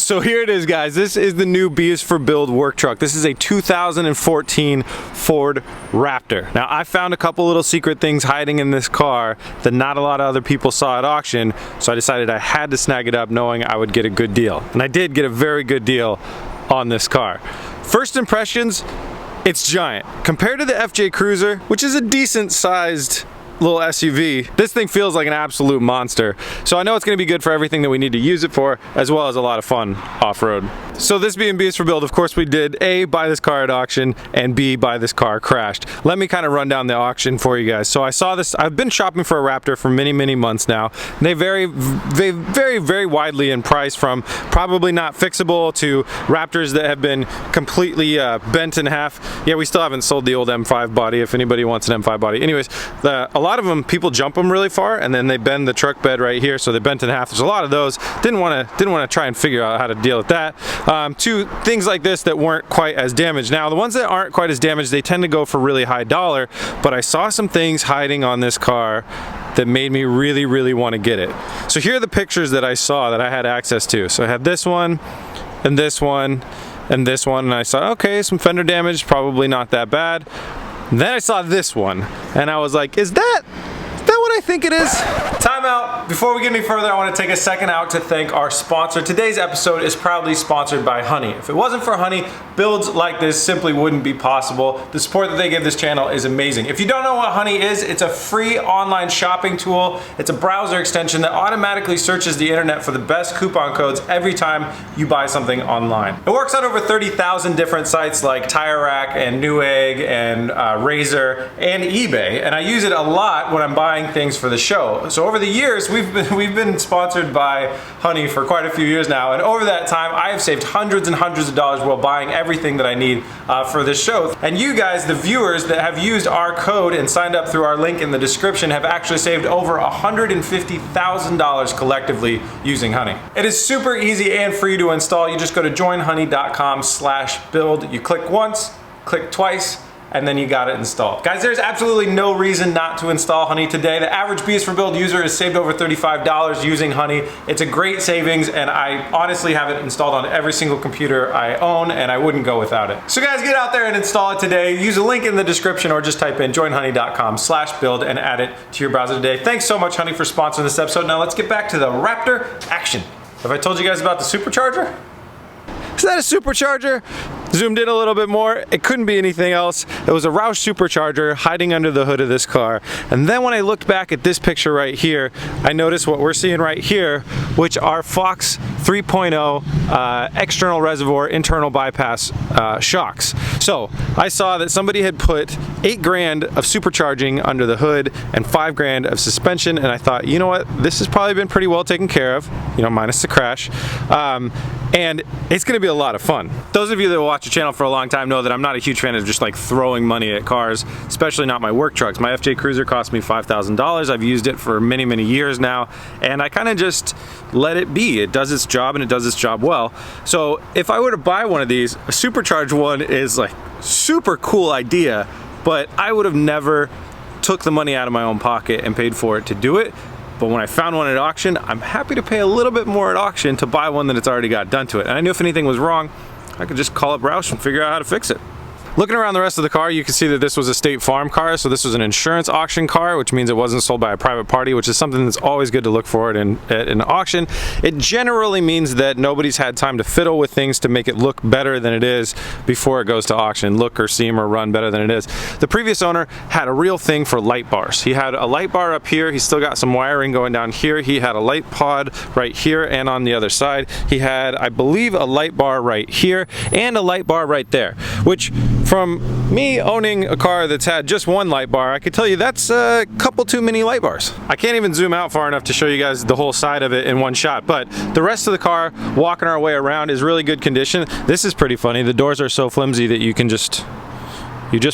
So here it is, guys. This is the new B is for Build work truck. This is a 2014 Ford Raptor. Now, I found a couple little secret things hiding in this car that not a lot of other people saw at auction, so I decided I had to snag it up knowing I would get a good deal. And I did get a very good deal on this car. First impressions, it's giant. Compared to the FJ Cruiser, which is a decent sized little SUV, this thing feels like an absolute monster. So I know it's going to be good for everything that we need to use it for, as well as a lot of fun off-road. So this being B is for Build, of course we did A, buy this car at auction, and B, buy this car crashed. Let me kind of run down the auction for you guys. So I saw this, I've been shopping for a Raptor for many months now. They vary very widely in price, from probably not fixable to Raptors that have been completely bent in half. Yeah, we still haven't sold the old M5 body if anybody wants an M5 body. Anyways, a lot of them, people jump them really far and then they bend the truck bed right here, so they bent in half. There's a lot of those. Didn't want to try and figure out how to deal with that. Two things like this that weren't quite as damaged. Now, the ones that aren't quite as damaged, they tend to go for really high dollar, but I saw some things hiding on this car that made me really want to get it. So here are the pictures that I saw that I had access to. So I had this one and this one and this one, and I saw, okay, some fender damage, probably not that bad. And then I saw this one and I was like, is that what I think it is? Time out. Before we get any further, I want to take a second out to thank our sponsor. Today's episode is proudly sponsored by Honey. If it wasn't for Honey, builds like this simply wouldn't be possible. The support that they give this channel is amazing. If you don't know what Honey is, it's a free online shopping tool. It's a browser extension that automatically searches the internet for the best coupon codes every time you buy something online. It works on over 30,000 different sites like Tire Rack and Newegg and Razor and eBay, and I use it a lot when I'm buying things for the show. So over the years, we've been sponsored by Honey for quite a few years now, and over that time, I have saved hundreds and hundreds of dollars while buying everything that I need for this show. And you guys, the viewers that have used our code and signed up through our link in the description, have actually saved over $150,000 collectively using Honey. It is super easy and free to install. You just go to joinhoney.com/build. You click once, click twice, and then you got it installed. Guys, there's absolutely no reason not to install Honey today. The average B is for Build user has saved over $35 using Honey. It's a great savings, and I honestly have it installed on every single computer I own, and I wouldn't go without it. So guys, get out there and install it today. Use a link in the description or just type in joinhoney.com/build and add it to your browser today. Thanks so much, Honey, for sponsoring this episode. Now let's get back to the Raptor action. Have I told you guys about the Supercharger? Is that a Supercharger? Zoomed in a little bit more, it couldn't be anything else. It was a Roush Supercharger hiding under the hood of this car. And then when I looked back at this picture right here, I noticed what we're seeing right here, which are Fox 3.0 external reservoir internal bypass shocks. So I saw that somebody had put $8 grand of supercharging under the hood and $5 grand of suspension, and I thought, you know what, this has probably been pretty well taken care of, you know, minus the crash. And it's gonna be a lot of fun. Those of you that watch the channel for a long time know that I'm not a huge fan of just like throwing money at cars, especially not my work trucks. My FJ Cruiser cost me $5,000. I've used it for many years now, and I kind of just let it be. It does its job, and it does its job well. So if I were to buy one of these, a supercharged one is like super cool idea, but I would have never took the money out of my own pocket and paid for it to do it. But when I found one at auction, I'm happy to pay a little bit more at auction to buy one that it's already got done to it. And I knew if anything was wrong, I could just call up Roush and figure out how to fix it. Looking around the rest of the car, you can see that this was a State Farm car, so this was an insurance auction car, which means it wasn't sold by a private party, which is something that's always good to look for at an auction. It generally means that nobody's had time to fiddle with things to make it look better than it is before it goes to auction, look or seem or run better than it is. The previous owner had a real thing for light bars. He had a light bar up here, he's still got some wiring going down here, he had a light pod right here and on the other side. He had, I believe, a light bar right here and a light bar right there, which from me owning a car that's had just one light bar, I could tell you that's a couple too many light bars. I can't even zoom out far enough to show you guys the whole side of it in one shot, but the rest of the car, walking our way around, is really good condition. This is pretty funny. The doors are so flimsy that you just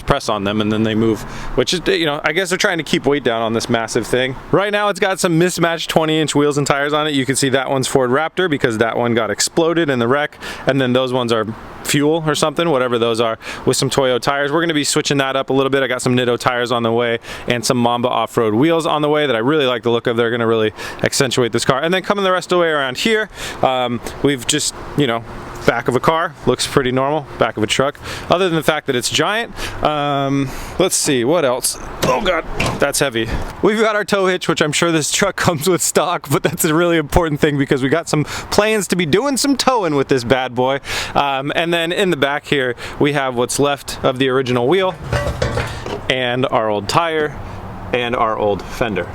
press on them and then they move, which is, you know, I guess they're trying to keep weight down on this massive thing. Right now it's got some mismatched 20-inch wheels and tires on it. You can see that one's Ford Raptor because that one got exploded in the wreck, and then those ones are Fuel or something, whatever those are, with some Toyo tires. We're gonna be switching that up a little bit. I got some Nitto tires on the way and some Mamba off-road wheels on the way that I really like the look of. They're gonna really accentuate this car. And then coming the rest of the way around here, we've just, you know, back of a car, looks pretty normal, back of a truck, other than the fact that it's giant. Let's see, what else? Oh God, that's heavy. We've got our tow hitch, which I'm sure this truck comes with stock, but that's a really important thing because we got some plans to be doing some towing with this bad boy. And then in the back here, we have what's left of the original wheel and our old tire and our old fender.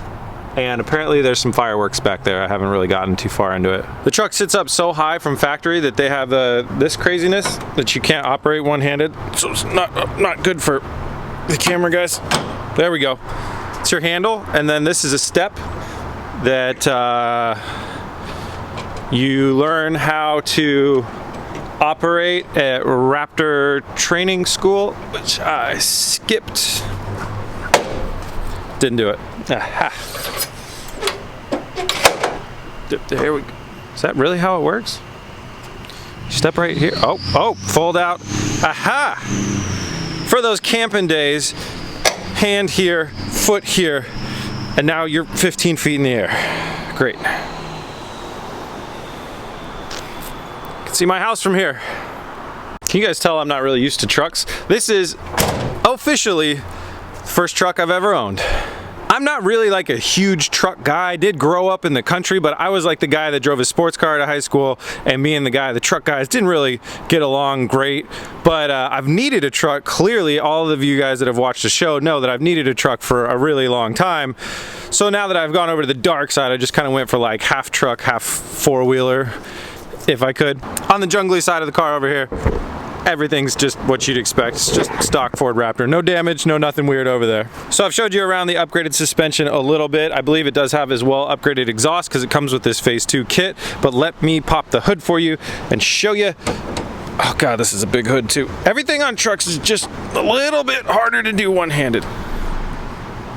And apparently there's some fireworks back there. I haven't really gotten too far into it. The truck sits up so high from factory that they have this craziness that you can't operate one-handed. So it's not good for the camera, guys. There we go. It's your handle, and then this is a step that you learn how to operate at Raptor training school, which I skipped. Didn't do it. Aha. Here we go. Is that really how it works? Step right here. Oh, fold out. Aha! For those camping days, hand here, foot here, and now you're 15 feet in the air. Great. You can see my house from here. Can you guys tell I'm not really used to trucks? This is officially the first truck I've ever owned. I'm not really like a huge truck guy. I did grow up in the country, but I was like the guy that drove a sports car to high school, and me and the truck guys didn't really get along great. But I've needed a truck. Clearly, all of you guys that have watched the show know that I've needed a truck for a really long time. So now that I've gone over to the dark side, I just kind of went for like half truck, half four-wheeler, if I could. On the jungly side of the car over here, everything's just what you'd expect. It's just stock Ford Raptor. No damage, no nothing weird over there. So I've showed you around the upgraded suspension a little bit. I believe it does have as well upgraded exhaust because it comes with this Phase 2 kit. But let me pop the hood for you and show you. Oh God, this is a big hood too. Everything on trucks is just a little bit harder to do one-handed.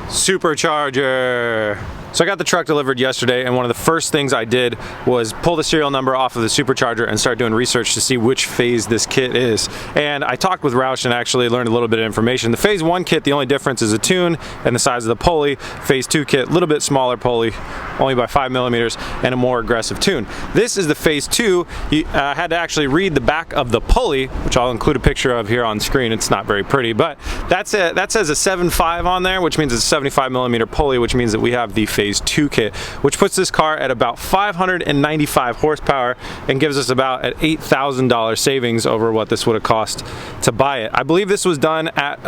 Supercharger. So I got the truck delivered yesterday, and one of the first things I did was pull the serial number off of the Supercharger and start doing research to see which phase this kit is. And I talked with Roush and actually learned a little bit of information. The Phase 1 kit, the only difference is a tune and the size of the pulley. Phase 2 kit, a little bit smaller pulley, only by 5 millimeters, and a more aggressive tune. This is the Phase 2. I had to actually read the back of the pulley, which I'll include a picture of here on screen. It's not very pretty, but that's it. That says a 7.5 on there, which means it's a 75 millimeter pulley, which means that we have the Phase 2 kit, which puts this car at about 595 horsepower and gives us about an $8,000 savings over what this would have cost to buy it. I believe this was done at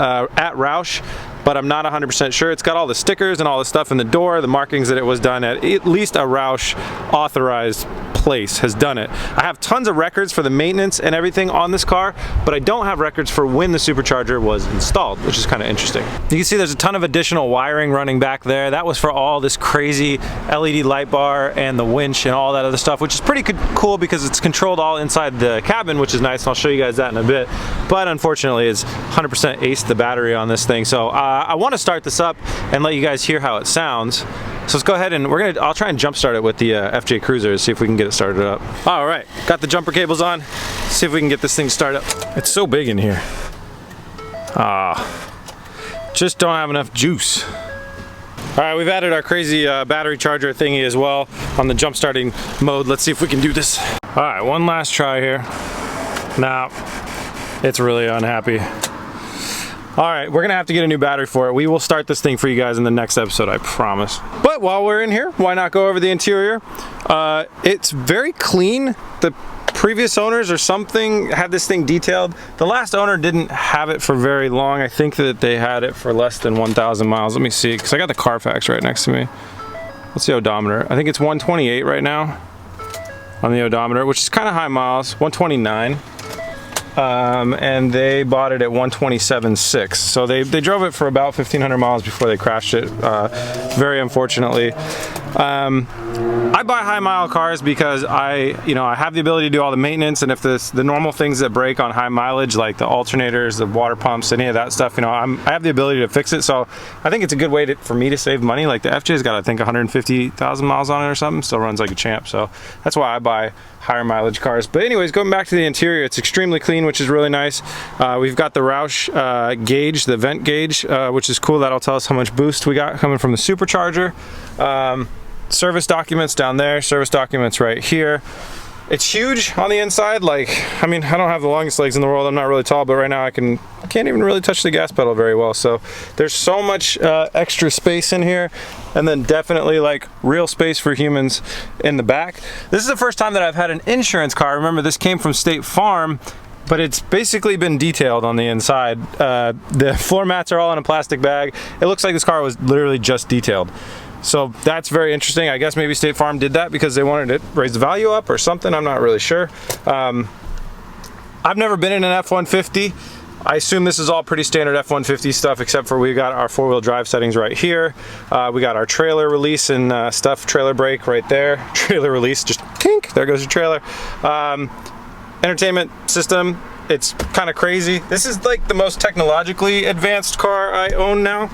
Roush, but I'm not 100% sure. It's got all the stickers and all the stuff in the door, the markings that it was done at least a Roush authorized place has done it. I have tons of records for the maintenance and everything on this car, but I don't have records for when the Supercharger was installed, which is kind of interesting. You can see there's a ton of additional wiring running back there. That was for all this crazy LED light bar and the winch and all that other stuff, which is pretty cool because it's controlled all inside the cabin, which is nice, and I'll show you guys that in a bit. But unfortunately, it's 100% aced the battery on this thing, so I want to start this up and let you guys hear how it sounds. So let's go ahead and I'll try and jump start it with the FJ Cruiser, see if we can get it started up. All right, got the jumper cables on. See if we can get this thing started up. It's so big in here. Just don't have enough juice. All right, we've added our crazy battery charger thingy as well on the jump starting mode. Let's see if we can do this. All right, one last try here. Now, it's really unhappy. All right, we're gonna have to get a new battery for it. We will start this thing for you guys in the next episode, I promise. But while we're in here, why not go over the interior? It's very clean. The previous owners or something had this thing detailed. The last owner didn't have it for very long. I think that they had it for less than 1,000 miles. Let me see, because I got the Carfax right next to me. What's the odometer? I think it's 128 right now on the odometer, which is kind of high miles, 129. And they bought it at 127.6. So they drove it for about 1,500 miles before they crashed it, very unfortunately. I buy high mile cars because I have the ability to do all the maintenance, and if the normal things that break on high mileage, like the alternators, the water pumps, any of that stuff, I have the ability to fix it. So I think it's a good way for me to save money. Like the FJ's got, I think, 150,000 miles on it or something, still runs like a champ. So that's why I buy higher mileage cars. But anyways, going back to the interior, it's extremely clean, which is really nice. We've got the Roush gauge, the vent gauge, which is cool. That'll tell us how much boost we got coming from the Supercharger. Service documents down there, service documents right here. It's huge on the inside. Like, I mean, I don't have the longest legs in the world. I'm not really tall, but right now I can't even really touch the gas pedal very well. So there's so much extra space in here, and then definitely like real space for humans in the back. This is the first time that I've had an insurance car. Remember, this came from State Farm, but it's basically been detailed on the inside. The floor mats are all in a plastic bag. It looks like this car was literally just detailed. So that's very interesting. I guess maybe State Farm did that because they wanted to raise the value up or something. I'm not really sure. I've never been in an F-150. I assume this is all pretty standard F-150 stuff, except for we got our four-wheel drive settings right here. We got our trailer release and stuff, trailer brake right there. Trailer release, just kink, there goes your trailer. Entertainment system, it's kind of crazy. This is like the most technologically advanced car I own now.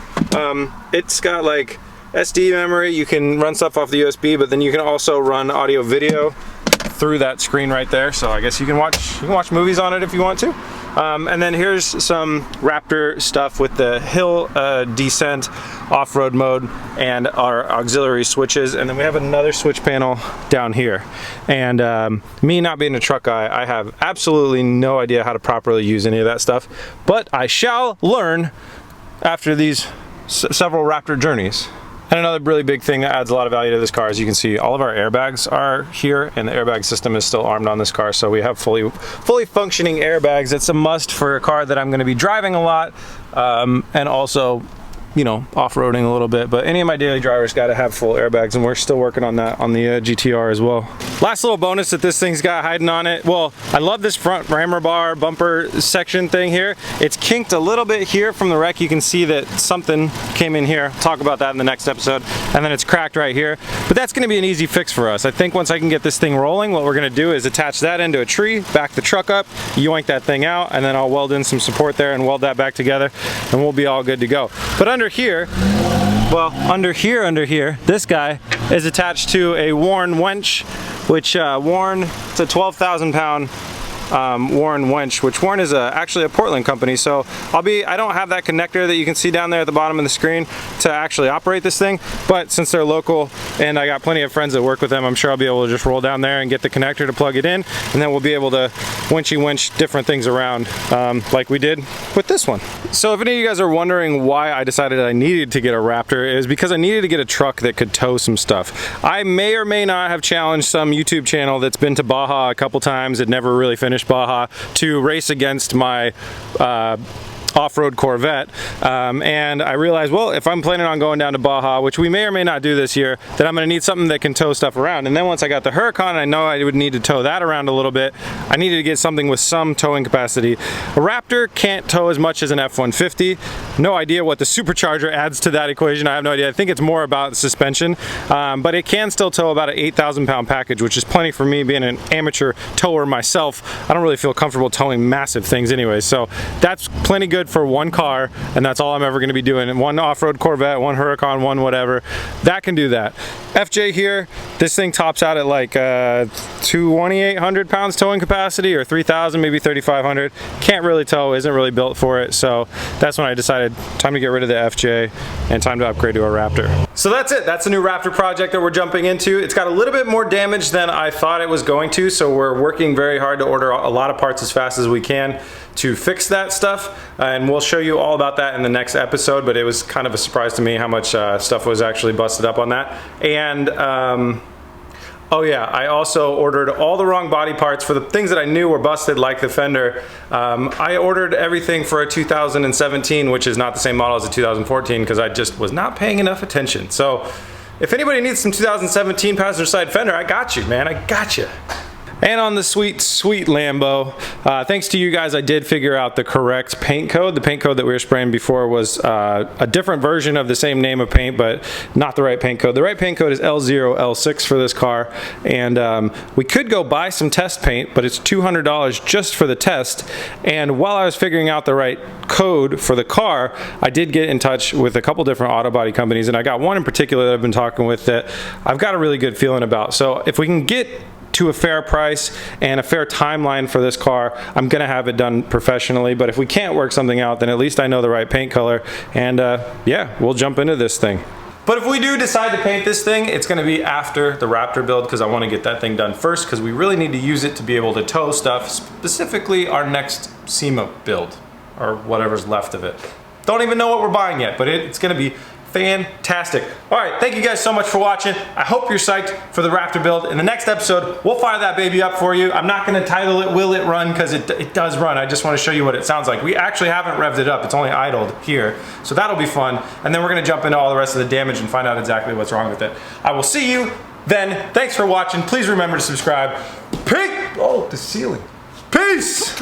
It's got like SD memory, you can run stuff off the USB, but then you can also run audio video through that screen right there. So I guess you can watch movies on it if you want to. And then here's some Raptor stuff with the hill descent, off-road mode, and our auxiliary switches. And then we have another switch panel down here. And me not being a truck guy, I have absolutely no idea how to properly use any of that stuff, but I shall learn after these several Raptor journeys. And another really big thing that adds a lot of value to this car, as you can see, all of our airbags are here, and the airbag system is still armed on this car, so we have fully functioning airbags. It's a must for a car that I'm going to be driving a lot, and also, you know, off-roading a little bit. But any of my daily drivers got to have full airbags, and we're still working on that on the GTR as well. Last little bonus that this thing's got hiding on it, well, I love this front rammer bar bumper section thing here. It's kinked a little bit here from the wreck. You can see that something came in here. I'll talk about that in the next episode. And then it's cracked right here, but that's going to be an easy fix for us. I think once I can get this thing rolling, what we're going to do is attach that into a tree, back the truck up, yoink that thing out, and then I'll weld in some support there and weld that back together, and we'll be all good to go. But under here, well, under here, this guy is attached to a Warn winch, which Warn, it's a 12,000 pound Warn winch, which Warn is actually a Portland company. So I don't have that connector that you can see down there at the bottom of the screen to actually operate this thing, but since they're local and I got plenty of friends that work with them, I'm sure I'll be able to just roll down there and get the connector to plug it in, and then we'll be able to winch different things around like we did with this one. So if any of you guys are wondering why I decided I needed to get a Raptor, it was because I needed to get a truck that could tow some stuff. I may or may not have challenged some YouTube channel that's been to Baja a couple times, it never really finished Baja, to race against my off-road Corvette, and I realized, well, if I'm planning on going down to Baja, which we may or may not do this year, then I'm going to need something that can tow stuff around. And then once I got the Huracan, I know I would need to tow that around a little bit. I needed to get something with some towing capacity. A Raptor can't tow as much as an F-150. No idea what the Supercharger adds to that equation. I have no idea. I think it's more about suspension, but it can still tow about an 8,000 pound package, which is plenty for me being an amateur tower myself. I don't really feel comfortable towing massive things anyway, so that's plenty good for one car, and that's all I'm ever going to be doing. One off-road Corvette, one Huracan, one whatever. That can do that. FJ here, this thing tops out at like 2,800 pounds towing capacity, or 3,000, maybe 3,500. Can't really tow, isn't really built for it, so that's when I decided time to get rid of the FJ and time to upgrade to a Raptor. So that's it. That's the new Raptor project that we're jumping into. It's got a little bit more damage than I thought it was going to, so we're working very hard to order a lot of parts as fast as we can to fix that stuff, and we'll show you all about that in the next episode. But it was kind of a surprise to me how much stuff was actually busted up on that. And oh yeah, I also ordered all the wrong body parts for the things that I knew were busted, like the fender. I ordered everything for a 2017, which is not the same model as a 2014, because I just was not paying enough attention. So if anybody needs some 2017 passenger side fender, I got you, man, I got you. And on the sweet, sweet Lambo, thanks to you guys, I did figure out the correct paint code. The paint code that we were spraying before was a different version of the same name of paint, but not the right paint code. The right paint code is L0L6 for this car, and we could go buy some test paint, but it's $200 just for the test. And while I was figuring out the right code for the car, I did get in touch with a couple different auto body companies, and I got one in particular that I've been talking with that I've got a really good feeling about. So if we can get to a fair price and a fair timeline for this car, I'm gonna have it done professionally. But if we can't work something out, then at least I know the right paint color, and yeah, we'll jump into this thing. But if we do decide to paint this thing, it's gonna be after the Raptor build, because I wanna get that thing done first, because we really need to use it to be able to tow stuff, specifically our next SEMA build, or whatever's left of it. Don't even know what we're buying yet, but it's gonna be fantastic. All right, thank you guys so much for watching. I hope you're psyched for the Raptor build. In the next episode, we'll fire that baby up for you. I'm not gonna title it Will It Run, because it does run. I just wanna show you what it sounds like. We actually haven't revved it up. It's only idled here. So that'll be fun. And then we're gonna jump into all the rest of the damage and find out exactly what's wrong with it. I will see you then. Thanks for watching. Please remember to subscribe. Peace. Oh, the ceiling. Peace.